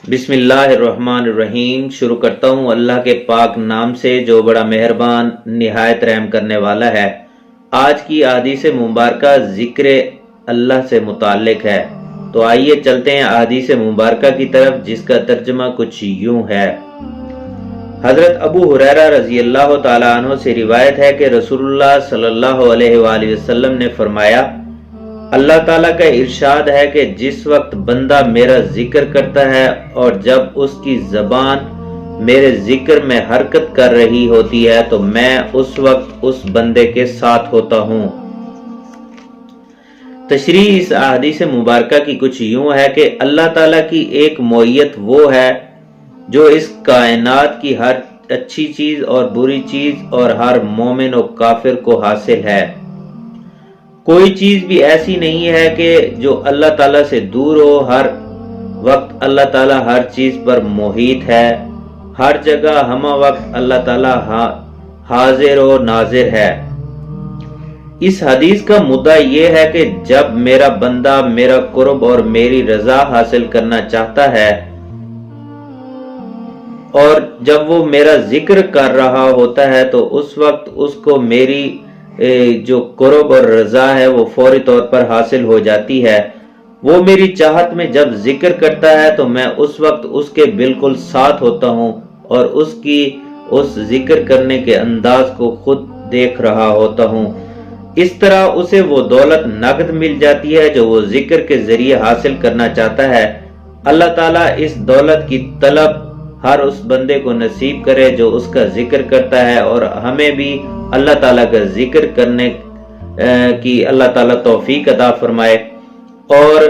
بسم اللہ الرحمن الرحیم۔ شروع کرتا ہوں اللہ کے پاک نام سے جو بڑا مہربان نہایت رحم کرنے والا ہے۔ آج کی احادیث مبارکہ ذکر اللہ سے متعلق ہے، تو آئیے چلتے ہیں احادیث مبارکہ کی طرف، جس کا ترجمہ کچھ یوں ہے۔ حضرت ابو ہریرہ رضی اللہ تعالیٰ عنہ سے روایت ہے کہ رسول اللہ صلی اللہ علیہ وآلہ وسلم نے فرمایا، اللہ تعالیٰ کا ارشاد ہے کہ جس وقت بندہ میرا ذکر کرتا ہے اور جب اس کی زبان میرے ذکر میں حرکت کر رہی ہوتی ہے تو میں اس وقت اس بندے کے ساتھ ہوتا ہوں۔ تشریح اس احادیث مبارکہ کی کچھ یوں ہے کہ اللہ تعالیٰ کی ایک معیت وہ ہے جو اس کائنات کی ہر اچھی چیز اور بری چیز اور ہر مومن و کافر کو حاصل ہے۔ کوئی چیز بھی ایسی نہیں ہے کہ جو اللہ تعالیٰ سے دور ہو۔ ہر وقت اللہ تعالیٰ ہر چیز پر محیط ہے، ہر جگہ ہمہ وقت اللہ تعالیٰ حاضر و ناظر ہے۔ اس حدیث کا مدعا یہ ہے کہ جب میرا بندہ میرا قرب اور میری رضا حاصل کرنا چاہتا ہے اور جب وہ میرا ذکر کر رہا ہوتا ہے تو اس وقت اس کو میری جو قرب اور رضا ہے وہ فوری طور پر حاصل ہو جاتی ہے۔ وہ میری چاہت میں جب ذکر کرتا ہے تو میں اس وقت اس کے بالکل ساتھ ہوتا ہوں اور اس ذکر کرنے کے انداز کو خود دیکھ رہا ہوتا ہوں۔ اس طرح اسے وہ دولت نقد مل جاتی ہے جو وہ ذکر کے ذریعے حاصل کرنا چاہتا ہے۔ اللہ تعالیٰ اس دولت کی طلب ہر اس بندے کو نصیب کرے جو اس کا ذکر کرتا ہے، اور ہمیں بھی اللہ تعالیٰ کا ذکر کرنے کی اللہ تعالیٰ توفیق عطا فرمائے۔ اور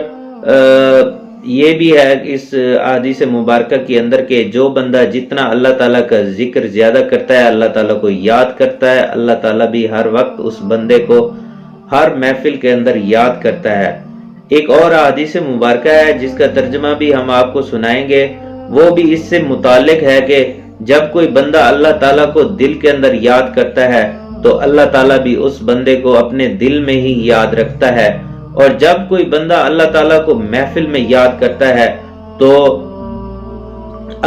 یہ بھی ہے اس احادیث مبارکہ کے اندر کہ جو بندہ جتنا اللہ تعالیٰ کا ذکر زیادہ کرتا ہے، اللہ تعالیٰ کو یاد کرتا ہے، اللہ تعالیٰ بھی ہر وقت اس بندے کو ہر محفل کے اندر یاد کرتا ہے۔ ایک اور احادیث مبارکہ ہے جس کا ترجمہ بھی ہم آپ کو سنائیں گے، وہ بھی اس سے متعلق ہے کہ جب کوئی بندہ اللہ تعالیٰ کو دل کے اندر یاد کرتا ہے تو اللہ تعالیٰ بھی اس بندے کو اپنے دل میں ہی یاد رکھتا ہے، اور جب کوئی بندہ اللہ تعالیٰ کو محفل میں یاد کرتا ہے تو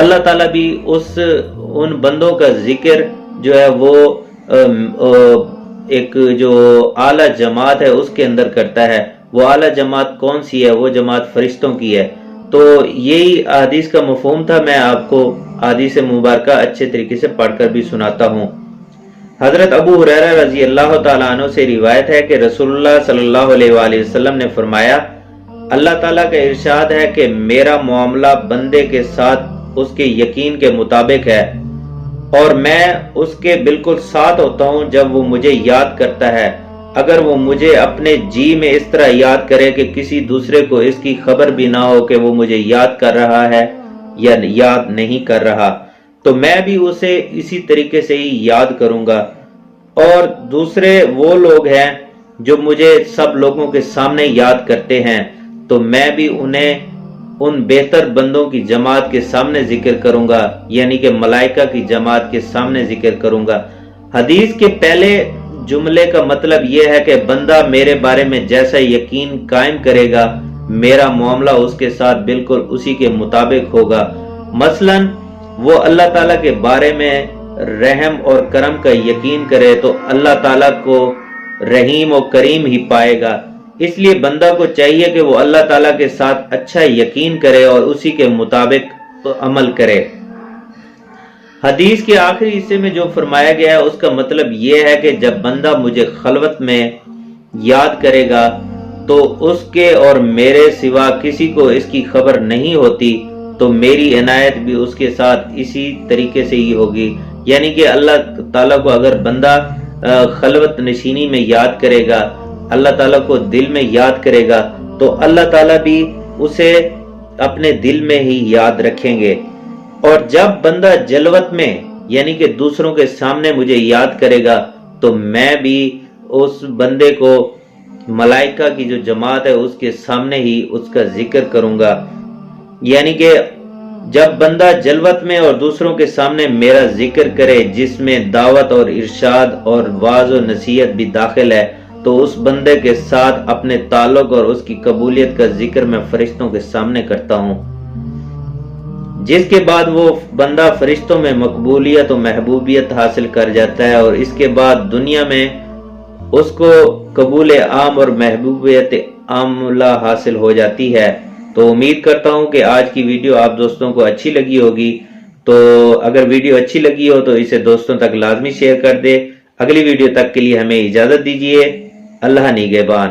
اللہ تعالیٰ بھی ان بندوں کا ذکر جو ہے وہ ایک جو اعلیٰ جماعت ہے اس کے اندر کرتا ہے۔ وہ اعلیٰ جماعت کون سی ہے؟ وہ جماعت فرشتوں کی ہے۔ تو یہی حدیث کا مفہوم تھا، میں آپ کو حدیث مبارکہ اچھے طریقے سے پڑھ کر بھی سناتا ہوں۔ حضرت ابو ہریرہ رضی اللہ تعالیٰ عنہ سے روایت ہے کہ رسول اللہ صلی اللہ علیہ وآلہ وسلم نے فرمایا، اللہ تعالیٰ کا ارشاد ہے کہ میرا معاملہ بندے کے ساتھ اس کے یقین کے مطابق ہے، اور میں اس کے بالکل ساتھ ہوتا ہوں جب وہ مجھے یاد کرتا ہے، اگر وہ مجھے اپنے جی میں اس طرح یاد کرے کہ کسی دوسرے کو اس کی خبر بھی نہ ہو کہ وہ مجھے یاد کر رہا ہے یا یاد نہیں کر رہا، تو میں بھی اسے اسی طریقے سے ہی یاد کروں گا۔ اور دوسرے وہ لوگ ہیں جو مجھے سب لوگوں کے سامنے یاد کرتے ہیں، تو میں بھی انہیں ان بہتر بندوں کی جماعت کے سامنے ذکر کروں گا، یعنی کہ ملائکہ کی جماعت کے سامنے ذکر کروں گا۔ حدیث کے پہلے جملے کا مطلب یہ ہے کہ بندہ میرے بارے میں جیسا یقین قائم کرے گا، میرا معاملہ اس کے ساتھ بالکل اسی کے مطابق ہوگا۔ مثلا وہ اللہ تعالیٰ کے بارے میں رحم اور کرم کا یقین کرے تو اللہ تعالیٰ کو رحیم و کریم ہی پائے گا۔ اس لیے بندہ کو چاہیے کہ وہ اللہ تعالیٰ کے ساتھ اچھا یقین کرے اور اسی کے مطابق عمل کرے۔ حدیث کے آخری حصے میں جو فرمایا گیا ہے اس کا مطلب یہ ہے کہ جب بندہ مجھے خلوت میں یاد کرے گا تو اس کے اور میرے سوا کسی کو اس کی خبر نہیں ہوتی، تو میری عنایت بھی اس کے ساتھ اسی طریقے سے ہی ہوگی۔ یعنی کہ اللہ تعالیٰ کو اگر بندہ خلوت نشینی میں یاد کرے گا، اللہ تعالیٰ کو دل میں یاد کرے گا، تو اللہ تعالیٰ بھی اسے اپنے دل میں ہی یاد رکھیں گے۔ اور جب بندہ جلوت میں یعنی کہ دوسروں کے سامنے مجھے یاد کرے گا تو میں بھی اس بندے کو ملائکہ کی جو جماعت ہے اس کے سامنے ہی اس کا ذکر کروں گا۔ یعنی کہ جب بندہ جلوت میں اور دوسروں کے سامنے میرا ذکر کرے، جس میں دعوت اور ارشاد اور واعظ و نصیحت بھی داخل ہے، تو اس بندے کے ساتھ اپنے تعلق اور اس کی قبولیت کا ذکر میں فرشتوں کے سامنے کرتا ہوں۔ جس کے بعد وہ بندہ فرشتوں میں مقبولیت و محبوبیت حاصل کر جاتا ہے، اور اس کے بعد دنیا میں اس کو قبول عام اور محبوبیت عاملہ حاصل ہو جاتی ہے۔ تو امید کرتا ہوں کہ آج کی ویڈیو آپ دوستوں کو اچھی لگی ہوگی، تو اگر ویڈیو اچھی لگی ہو تو اسے دوستوں تک لازمی شیئر کر دے۔ اگلی ویڈیو تک کے لیے ہمیں اجازت دیجیے۔ اللہ نگہبان۔